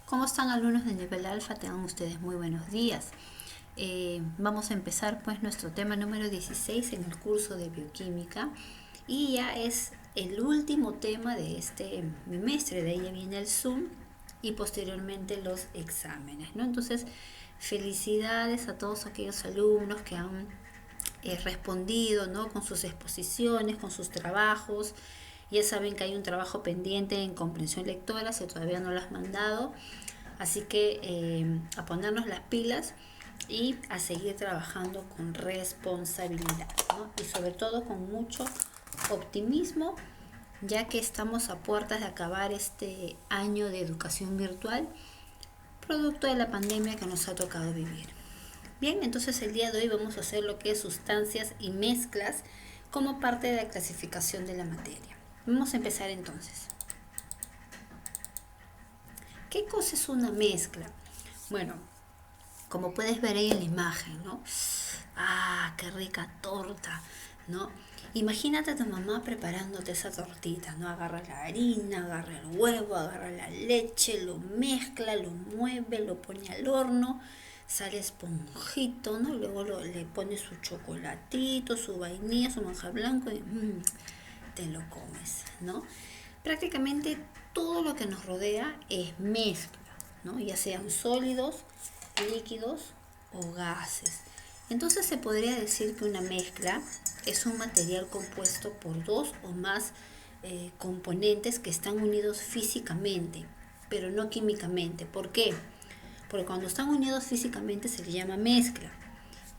¿Cómo están alumnos de nivel alfa? Tengan ustedes muy buenos días. Vamos a empezar pues nuestro tema número 16 en el curso de bioquímica y ya es el último tema de este bimestre. De ahí ya viene el Zoom y posteriormente los exámenes, ¿no? Entonces, felicidades a todos aquellos alumnos que han respondido, ¿no? Con sus exposiciones, con sus trabajos. Ya saben que hay un trabajo pendiente en comprensión lectora, si todavía no lo has mandado. Así que a ponernos las pilas y a seguir trabajando con responsabilidad, ¿no? Y sobre todo con mucho optimismo, ya que estamos a puertas de acabar este año de educación virtual, producto de la pandemia que nos ha tocado vivir. Bien, entonces el día de hoy vamos a hacer lo que es sustancias y mezclas como parte de la clasificación de la materia. Vamos a empezar entonces. ¿Qué cosa es una mezcla? Bueno, como puedes ver ahí en la imagen, ¿no? ¡Ah, qué rica torta!, ¿no? Imagínate a tu mamá preparándote esa tortita, ¿no? Agarra la harina, agarra el huevo, agarra la leche, lo mezcla, lo mueve, lo pone al horno, sale esponjito, ¿no? Luego le pone su chocolatito, su vainilla, su manjar blanco y te lo comes, ¿no? Prácticamente todo lo que nos rodea es mezcla, ¿no? Ya sean sólidos, líquidos o gases. Entonces se podría decir que una mezcla es un material compuesto por dos o más componentes que están unidos físicamente, pero no químicamente. ¿Por qué? Porque cuando están unidos físicamente se les llama mezcla,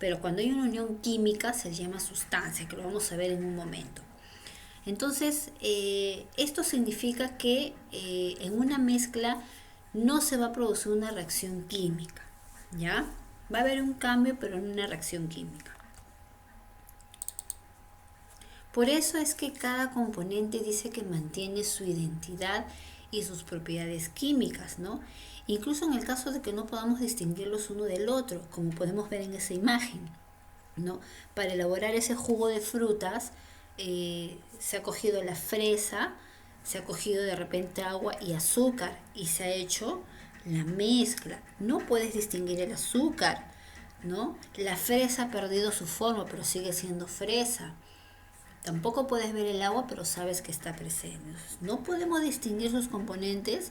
pero cuando hay una unión química se les llama sustancia, que lo vamos a ver en un momento. Entonces, esto significa que en una mezcla no se va a producir una reacción química, ¿ya? Va a haber un cambio, pero en una reacción química. Por eso es que cada componente dice que mantiene su identidad y sus propiedades químicas, ¿no? Incluso en el caso de que no podamos distinguirlos uno del otro, como podemos ver en esa imagen, ¿no? Para elaborar ese jugo de frutas, se ha cogido la fresa, se ha cogido de repente agua y azúcar y se ha hecho la mezcla. No puedes distinguir el azúcar, ¿no? La fresa ha perdido su forma, pero sigue siendo fresa. Tampoco puedes ver el agua, pero sabes que está presente. No podemos distinguir sus componentes,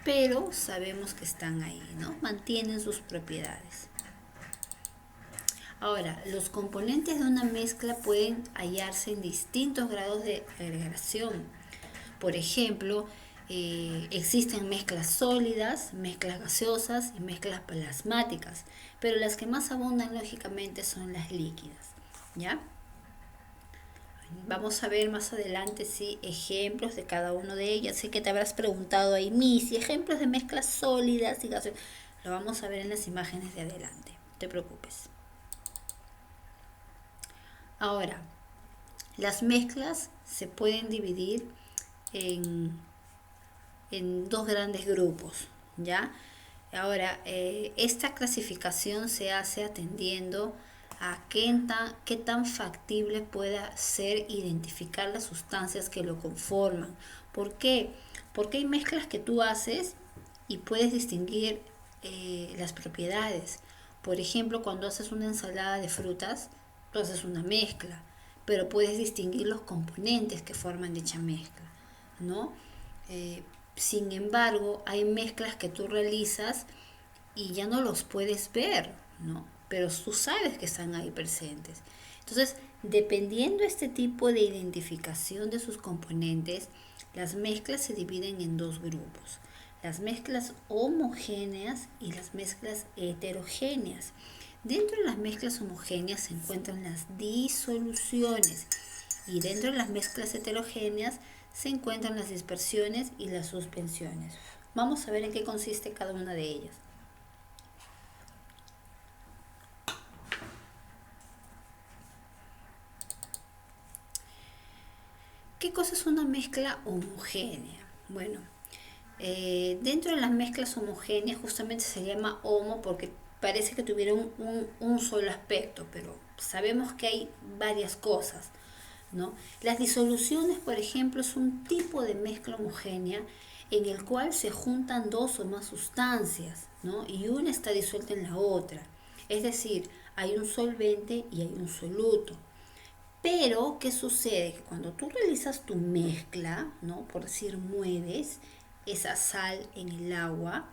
pero sabemos que están ahí, ¿no? Mantienen sus propiedades. Ahora, los componentes de una mezcla pueden hallarse en distintos grados de agregación. Por ejemplo, existen mezclas sólidas, mezclas gaseosas y mezclas plasmáticas, pero las que más abundan lógicamente son las líquidas, ¿ya? Vamos a ver más adelante ejemplos de cada una de ellas. Sé que te habrás preguntado ahí, Missy, ejemplos de mezclas sólidas y gaseosas. Lo vamos a ver en las imágenes de adelante, no te preocupes. Ahora, las mezclas se pueden dividir en, en dos grandes grupos, ¿ya? Ahora, esta clasificación se hace atendiendo a qué tan factible pueda ser identificar las sustancias que lo conforman. ¿Por qué? Porque hay mezclas que tú haces y puedes distinguir las propiedades. Por ejemplo, cuando haces una ensalada de frutas, tú haces una mezcla, pero puedes distinguir los componentes que forman dicha mezcla, ¿no? Sin embargo, hay mezclas que tú realizas y ya no los puedes ver, ¿no? Pero tú sabes que están ahí presentes. Entonces, dependiendo de este tipo de identificación de sus componentes, las mezclas se dividen en dos grupos: las mezclas homogéneas y las mezclas heterogéneas. Dentro de las mezclas homogéneas se encuentran las disoluciones y dentro de las mezclas heterogéneas se encuentran las dispersiones y las suspensiones. Vamos a ver en qué consiste cada una de ellas. ¿Qué cosa es una mezcla homogénea? Bueno, dentro de las mezclas homogéneas justamente se llama homo porque parece que tuviera un solo aspecto, pero sabemos que hay varias cosas, ¿no? Las disoluciones, por ejemplo, es un tipo de mezcla homogénea en el cual se juntan dos o más sustancias, ¿no? Y una está disuelta en la otra. Es decir, hay un solvente y hay un soluto. Pero, ¿qué sucede? Que cuando tú realizas tu mezcla, ¿no? Por decir, mueves esa sal en el agua,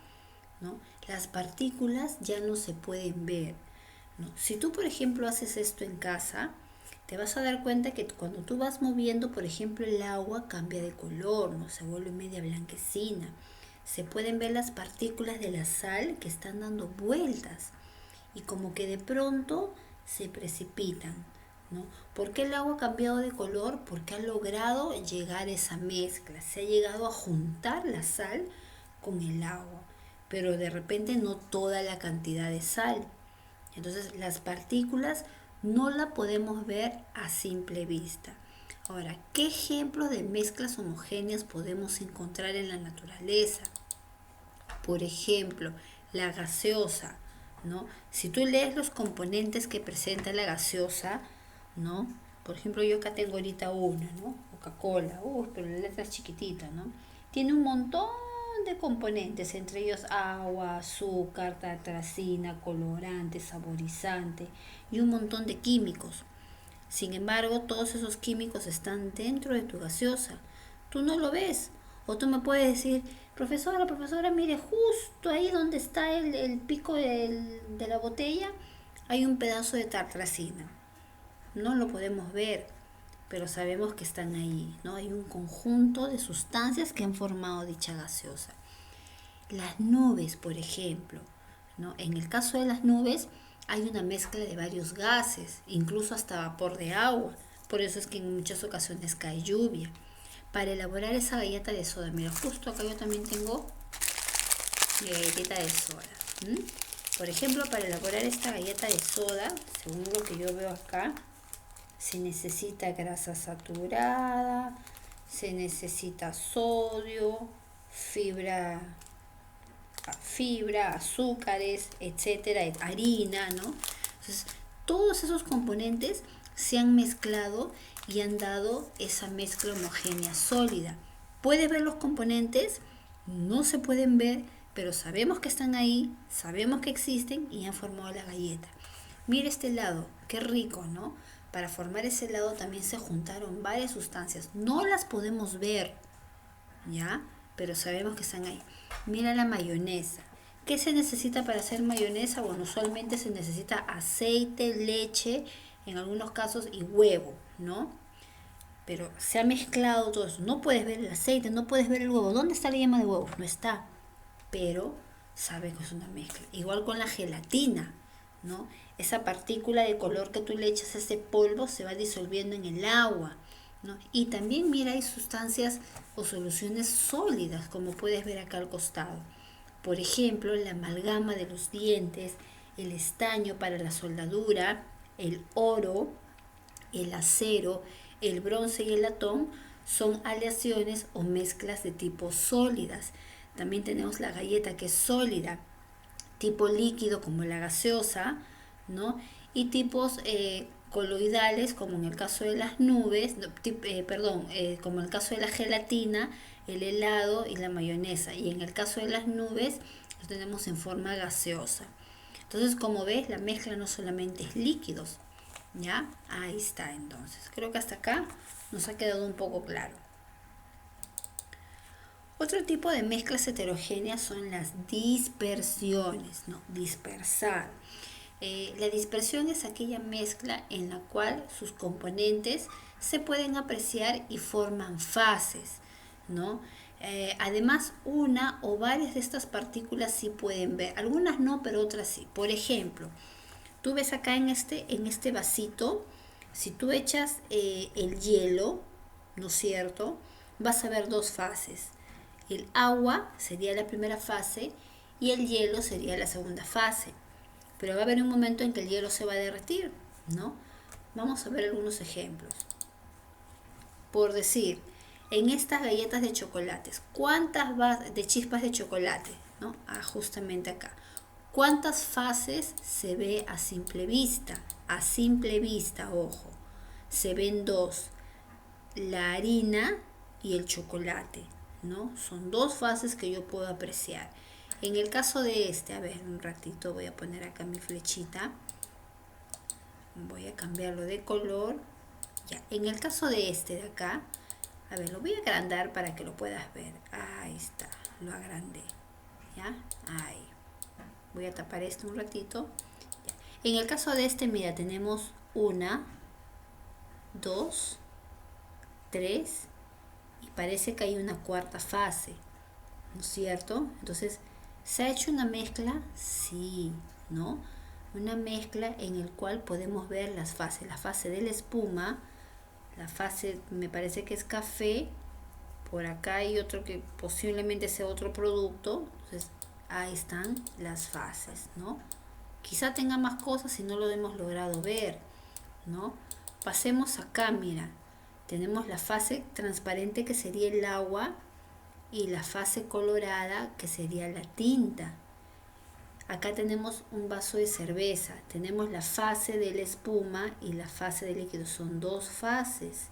¿no? Las partículas ya no se pueden ver, ¿no? Si tú, por ejemplo, haces esto en casa, te vas a dar cuenta que cuando tú vas moviendo, por ejemplo, el agua cambia de color, ¿no? Se vuelve media blanquecina. Se pueden ver las partículas de la sal que están dando vueltas y como que de pronto se precipitan, ¿no? ¿Por qué el agua ha cambiado de color? Porque ha logrado llegar a esa mezcla, se ha llegado a juntar la sal con el agua, pero de repente no toda la cantidad de sal. Entonces las partículas no la podemos ver a simple vista. Ahora, ¿qué ejemplos de mezclas homogéneas podemos encontrar en la naturaleza? Por ejemplo, la gaseosa, ¿no? Si tú lees los componentes que presenta la gaseosa, ¿no? Por ejemplo, yo acá tengo ahorita una, ¿no? Coca-Cola, pero la letra es chiquitita, ¿no? Tiene un montón de componentes, entre ellos agua, azúcar, tartracina, colorante, saborizante y un montón de químicos. Sin embargo, todos esos químicos están dentro de tu gaseosa. Tú no lo ves. O tú me puedes decir, profesora, mire, justo ahí donde está el pico de la botella, hay un pedazo de tartracina. No lo podemos ver, pero sabemos que están ahí, ¿no? Hay un conjunto de sustancias que han formado dicha gaseosa. Las nubes, por ejemplo, ¿no? En el caso de las nubes hay una mezcla de varios gases, incluso hasta vapor de agua. Por eso es que en muchas ocasiones cae lluvia. Para elaborar esa galleta de soda, mira, justo acá yo también tengo mi galletita de soda. Por ejemplo, para elaborar esta galleta de soda, según lo que yo veo acá, se necesita grasa saturada, se necesita sodio, fibra, azúcares, etcétera, harina, ¿no? Entonces, todos esos componentes se han mezclado y han dado esa mezcla homogénea sólida. ¿Puedes ver los componentes? No se pueden ver, pero sabemos que están ahí, sabemos que existen y han formado la galleta. Mira este helado, qué rico, ¿no? Para formar ese helado también se juntaron varias sustancias. No las podemos ver, ¿ya? Pero sabemos que están ahí. Mira la mayonesa. ¿Qué se necesita para hacer mayonesa? Bueno, usualmente se necesita aceite, leche, en algunos casos, y huevo, ¿no? Pero se ha mezclado todo eso. No puedes ver el aceite, no puedes ver el huevo. ¿Dónde está la yema de huevo? No está. Pero sabes que es una mezcla. Igual con la gelatina, ¿no? Esa partícula de color que tú le echas a ese polvo se va disolviendo en el agua, ¿no? Y también mira, hay sustancias o soluciones sólidas, como puedes ver acá al costado. Por ejemplo, la amalgama de los dientes, el estaño para la soldadura, el oro, el acero, el bronce y el latón son aleaciones o mezclas de tipo sólidas. También tenemos la galleta que es sólida, tipo líquido como la gaseosa, ¿no? Y tipos coloidales como en el caso de las nubes, como en el caso de la gelatina, el helado y la mayonesa. Y en el caso de las nubes lo tenemos en forma gaseosa. Entonces, como ves, la mezcla no solamente es líquidos, ¿ya? Ahí está, entonces. Creo que hasta acá nos ha quedado un poco claro. Otro tipo de mezclas heterogéneas son las dispersiones, ¿no? Dispersar. La dispersión es aquella mezcla en la cual sus componentes se pueden apreciar y forman fases, ¿no? Además, una o varias de estas partículas sí pueden ver, algunas no, pero otras sí. Por ejemplo, tú ves acá en este vasito, si tú echas el hielo, ¿no es cierto? Vas a ver dos fases. El agua sería la primera fase y el hielo sería la segunda fase. Pero va a haber un momento en que el hielo se va a derretir, ¿no? Vamos a ver algunos ejemplos. Por decir, en estas galletas de chocolates, ¿cuántas de chispas de chocolate? ¿No? Justamente acá. ¿Cuántas fases se ve a simple vista? A simple vista, ojo. Se ven dos. la harina y el chocolate, ¿no? Son dos fases que yo puedo apreciar. En el caso de este, a ver, un ratito voy a poner acá mi flechita. Voy a cambiarlo de color. Ya, en el caso de este de acá, a ver, lo voy a agrandar para que lo puedas ver. Ahí está, lo agrandé. ¿Ya? Ahí. Voy a tapar esto un ratito. Ya. En el caso de este, mira, tenemos 1, 2, 3 y parece que hay una cuarta fase, ¿no es cierto? Entonces, ¿se ha hecho una mezcla? Sí, ¿no? Una mezcla en el cual podemos ver las fases. La fase de la espuma, la fase me parece que es café, por acá hay otro que posiblemente sea otro producto. Entonces, ahí están las fases, ¿no? Quizá tenga más cosas si no lo hemos logrado ver, ¿no? Pasemos acá, mira. Tenemos la fase transparente que sería el agua y la fase colorada que sería la tinta. Acá tenemos un vaso de cerveza. Tenemos la fase de la espuma y la fase de líquido. Son dos fases.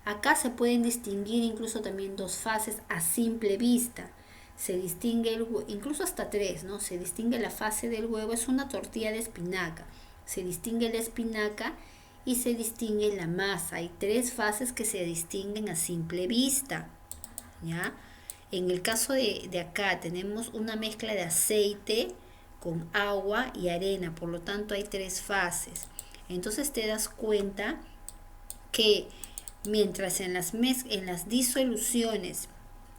Acá se pueden distinguir incluso también dos fases a simple vista. Se distingue incluso hasta tres, ¿no? Se distingue la fase del huevo, es una tortilla de espinaca. Se distingue la espinaca y se distingue la masa. Hay tres fases que se distinguen a simple vista, ¿ya? En el caso de acá tenemos una mezcla de aceite con agua y arena, por lo tanto hay tres fases. Entonces te das cuenta que mientras en las disoluciones,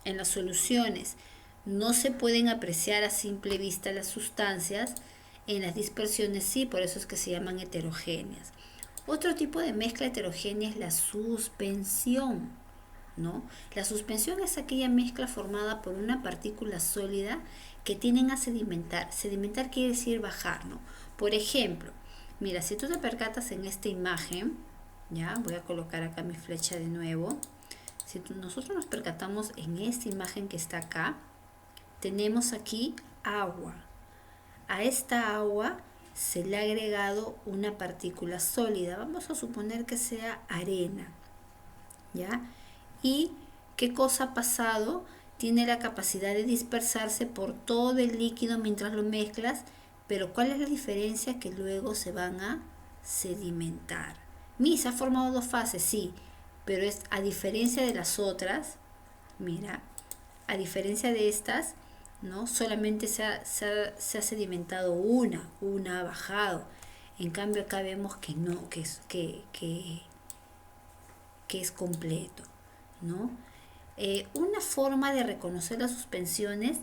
en las soluciones, no se pueden apreciar a simple vista las sustancias, en las dispersiones sí, por eso es que se llaman heterogéneas. Otro tipo de mezcla heterogénea es la suspensión, ¿no? La suspensión es aquella mezcla formada por una partícula sólida que tienden a sedimentar. Sedimentar quiere decir bajar, ¿no? Por ejemplo, mira, si tú te percatas en esta imagen, ya, voy a colocar acá mi flecha de nuevo. Si nosotros nos percatamos en esta imagen que está acá, tenemos aquí agua. A esta agua se le ha agregado una partícula sólida. Vamos a suponer que sea arena, ¿ya? ¿Y qué cosa ha pasado? Tiene la capacidad de dispersarse por todo el líquido mientras lo mezclas, pero ¿cuál es la diferencia? Que luego se van a sedimentar. Se ha formado dos fases, sí, pero es a diferencia de las otras, mira, a diferencia de estas, ¿no? Solamente se ha sedimentado una ha bajado. En cambio acá vemos que no, que es completo, ¿no? Una forma de reconocer las suspensiones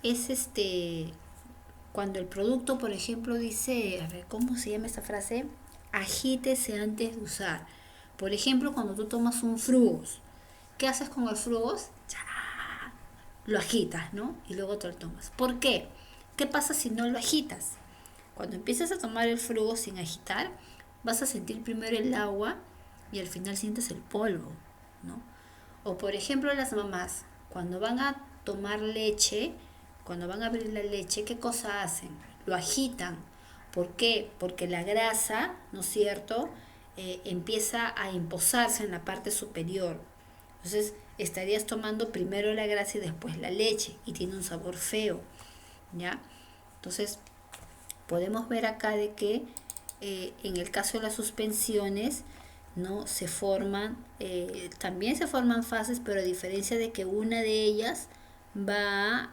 es cuando el producto, por ejemplo, dice, a ver, ¿cómo se llama esta frase? Agítese antes de usar. Por ejemplo, cuando tú tomas un frugos, ¿qué haces con el frugos? Lo agitas, ¿no? Y luego te lo tomas. ¿Por qué? ¿Qué pasa si no lo agitas? Cuando empieces a tomar el frugo sin agitar, vas a sentir primero el agua y al final sientes el polvo, ¿no? O por ejemplo las mamás, cuando van a tomar leche, cuando van a abrir la leche, ¿qué cosa hacen? Lo agitan. ¿Por qué? Porque la grasa, ¿no es cierto?, empieza a imposarse en la parte superior. Entonces estarías tomando primero la grasa y después la leche y tiene un sabor feo, ¿ya? Entonces podemos ver acá de que en el caso de las suspensiones, ¿no? Se forman, también se forman fases, pero a diferencia de que una de ellas va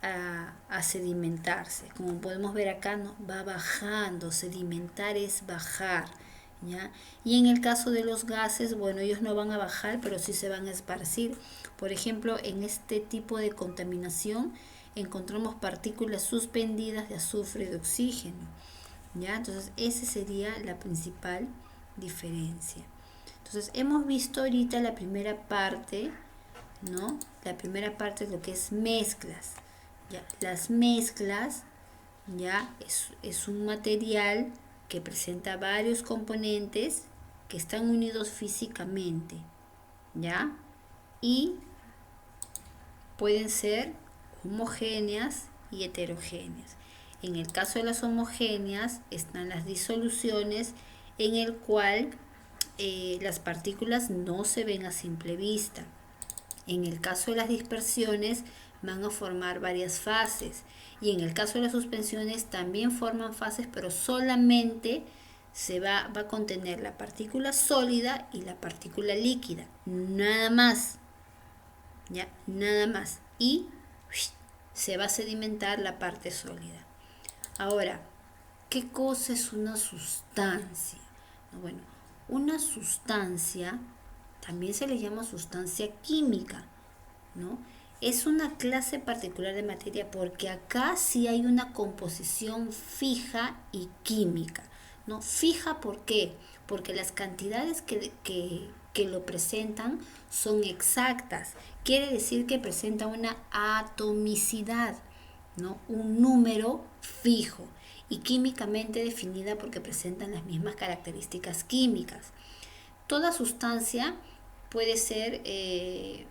a sedimentarse. Como podemos ver acá, ¿no? Va bajando. Sedimentar es bajar, ¿ya? Y en el caso de los gases, bueno, ellos no van a bajar, pero sí se van a esparcir. Por ejemplo, en este tipo de contaminación encontramos partículas suspendidas de azufre y de oxígeno, ¿ya? Entonces, esa sería la principal diferencia. Entonces, hemos visto ahorita la primera parte, ¿no? La primera parte es lo que es mezclas, ¿ya? Las mezclas, ¿ya? Es un material que presenta varios componentes que están unidos físicamente, ¿ya? Y pueden ser homogéneas y heterogéneas. En el caso de las homogéneas están las disoluciones en el cual las partículas no se ven a simple vista. En el caso de las dispersiones van a formar varias fases y en el caso de las suspensiones también forman fases, pero solamente se va a contener la partícula sólida y la partícula líquida, nada más, ya, nada más, y se va a sedimentar la parte sólida. Ahora, ¿qué cosa es una sustancia? Bueno, una sustancia también se le llama sustancia química, ¿no? Es una clase particular de materia porque acá sí hay una composición fija y química, ¿no? Fija, ¿por qué? Porque las cantidades que lo presentan son exactas. Quiere decir que presenta una atomicidad, ¿no? Un número fijo y químicamente definida porque presentan las mismas características químicas. Toda sustancia puede ser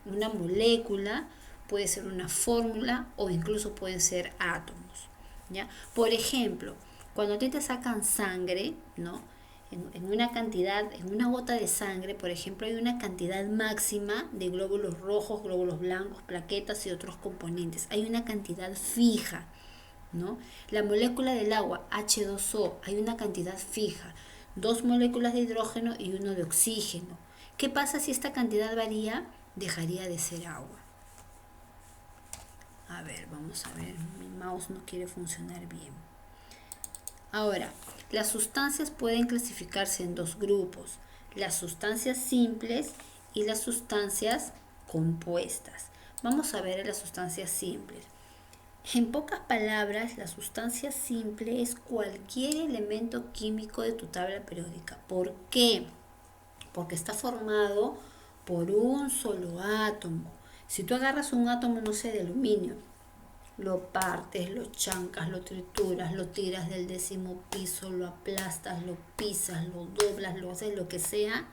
una molécula, puede ser una fórmula o incluso pueden ser átomos, ¿ya? Por ejemplo, cuando a ti te sacan sangre, ¿no? En una cantidad, en una gota de sangre, por ejemplo, hay una cantidad máxima de glóbulos rojos, glóbulos blancos, plaquetas y otros componentes. Hay una cantidad fija, ¿no? La molécula del agua, H2O, hay una cantidad fija, 2 moléculas de hidrógeno y 1 de oxígeno. ¿Qué pasa si esta cantidad varía? Dejaría de ser agua. A ver, vamos a ver, mi mouse no quiere funcionar bien. Ahora, las sustancias pueden clasificarse en dos grupos, las sustancias simples y las sustancias compuestas. Vamos a ver las sustancias simples. En pocas palabras, la sustancia simple es cualquier elemento químico de tu tabla periódica. ¿Por qué? Porque está formado por un solo átomo. Si tú agarras un átomo, no sé, de aluminio, lo partes, lo chancas, lo trituras, lo tiras del 10º piso, lo aplastas, lo pisas, lo doblas, lo haces lo que sea,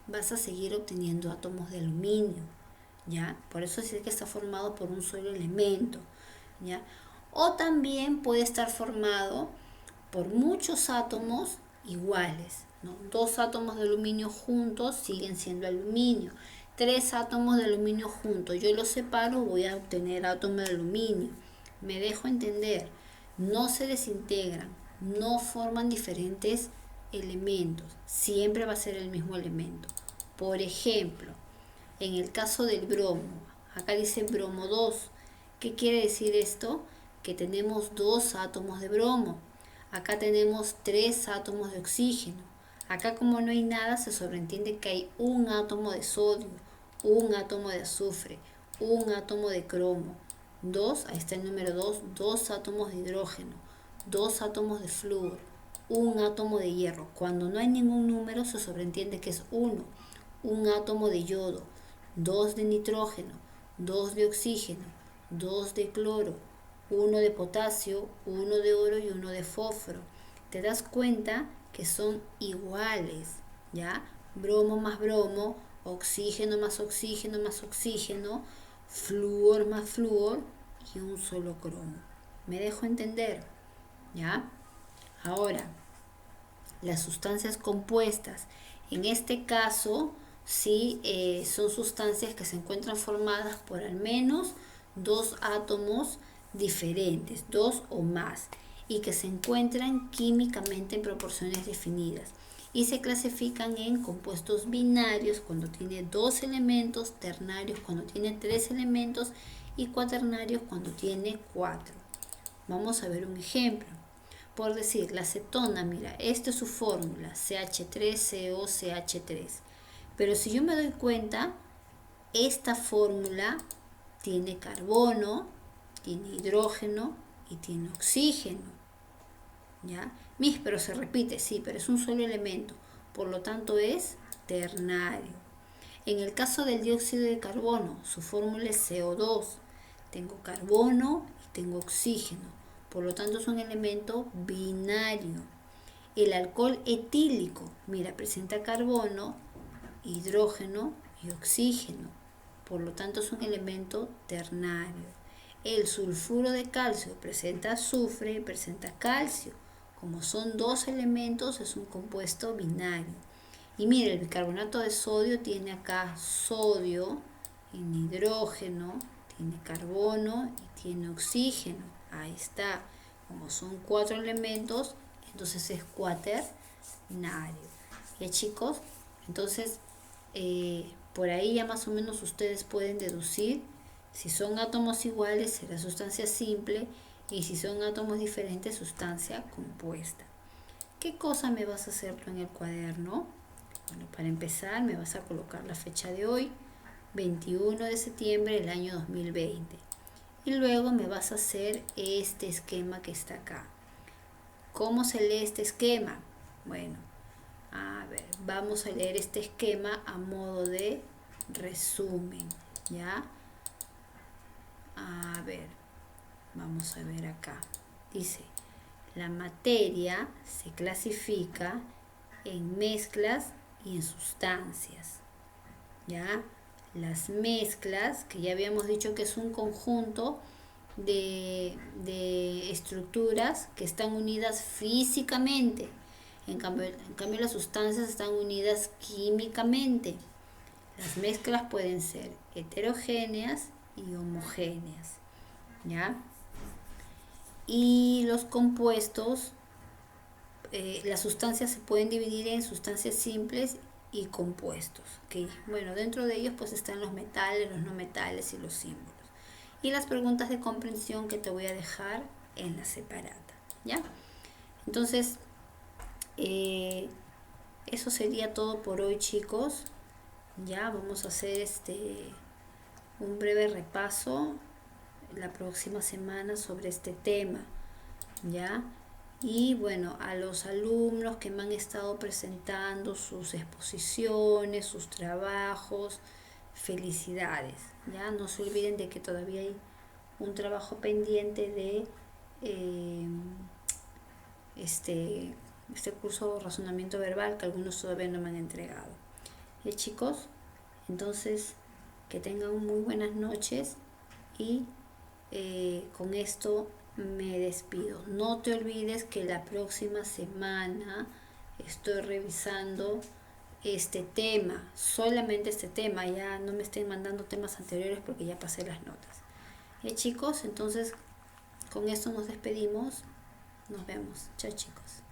vas a seguir obteniendo átomos de aluminio, ¿ya? Por eso sí que está formado por un solo elemento, ¿ya? O también puede estar formado por muchos átomos iguales, ¿no? 2 átomos de aluminio juntos siguen siendo aluminio. 3 átomos de aluminio juntos, yo los separo, voy a obtener átomos de aluminio. Me dejo entender, no se desintegran, no forman diferentes elementos, siempre va a ser el mismo elemento. Por ejemplo, en el caso del bromo, acá dice bromo 2. ¿Qué quiere decir esto? Que tenemos 2 átomos de bromo. Acá tenemos 3 átomos de oxígeno. Acá, como no hay nada, se sobreentiende que hay un átomo de sodio, un átomo de azufre, un átomo de cromo. 2, ahí está el número 2, 2 átomos de hidrógeno, 2 átomos de flúor, un átomo de hierro. Cuando no hay ningún número, se sobreentiende que es 1, un átomo de yodo, 2 de nitrógeno, 2 de oxígeno, 2 de cloro, 1 de potasio, 1 de oro y 1 de fósforo. Te das cuenta que son iguales, ¿ya? Bromo más bromo, oxígeno más oxígeno más oxígeno, flúor más flúor y un solo cromo. ¿Me dejo entender? ¿Ya? Ahora, las sustancias compuestas. En este caso, sí, son sustancias que se encuentran formadas por al menos 2 átomos diferentes, 2 o más, y que se encuentran químicamente en proporciones definidas. Y se clasifican en compuestos binarios cuando tiene 2 elementos, ternarios cuando tiene 3 elementos y cuaternarios cuando tiene 4. Vamos a ver un ejemplo. Por decir, la acetona, mira, esta es su fórmula, CH3COCH3. Pero si yo me doy cuenta, esta fórmula tiene carbono, tiene hidrógeno y tiene oxígeno, ¿ya? Pero se repite, sí, pero es un solo elemento, por lo tanto es ternario. En el caso del dióxido de carbono, su fórmula es CO2. Tengo carbono y tengo oxígeno, por lo tanto es un elemento binario. El alcohol etílico, mira, presenta carbono, hidrógeno y oxígeno, por lo tanto es un elemento ternario. El sulfuro de calcio presenta azufre y presenta calcio. Como son 2 elementos, es un compuesto binario. Y mire, el bicarbonato de sodio tiene acá sodio, tiene hidrógeno, tiene carbono y tiene oxígeno. Ahí está. Como son 4 elementos, entonces es cuaternario. ¿Ya, chicos? Entonces, por ahí ya más o menos ustedes pueden deducir si son átomos iguales será sustancia simple y si son átomos diferentes sustancia compuesta. ¿Qué cosa me vas a hacer tú en el cuaderno? Bueno, para empezar me vas a colocar la fecha de hoy, 21 de septiembre del año 2020. Y luego me vas a hacer este esquema que está acá. ¿Cómo se lee este esquema? Bueno, a ver, vamos a leer este esquema a modo de resumen, ¿ya? A ver, vamos a ver acá. Dice, la materia se clasifica en mezclas y en sustancias, ¿ya? Las mezclas, que ya habíamos dicho que es un conjunto de estructuras que están unidas físicamente. En cambio las sustancias están unidas químicamente. Las mezclas pueden ser heterogéneas y homogéneas, ¿ya? Y los compuestos, las sustancias se pueden dividir en sustancias simples y compuestos, ¿ok? Bueno, dentro de ellos pues están los metales, los no metales y los símbolos. Y las preguntas de comprensión que te voy a dejar en la separata, ¿ya? Entonces, eso sería todo por hoy, chicos. Ya vamos a hacer un breve repaso la próxima semana sobre este tema, ¿ya? Y bueno, a los alumnos que me han estado presentando sus exposiciones, sus trabajos, felicidades, ¿ya? No se olviden de que todavía hay un trabajo pendiente de este curso de razonamiento verbal que algunos todavía no me han entregado. Chicos, entonces que tengan muy buenas noches y con esto me despido. No te olvides que la próxima semana estoy revisando este tema, solamente este tema, ya no me estén mandando temas anteriores porque ya pasé las notas. Chicos, entonces con esto nos despedimos, nos vemos, chao chicos.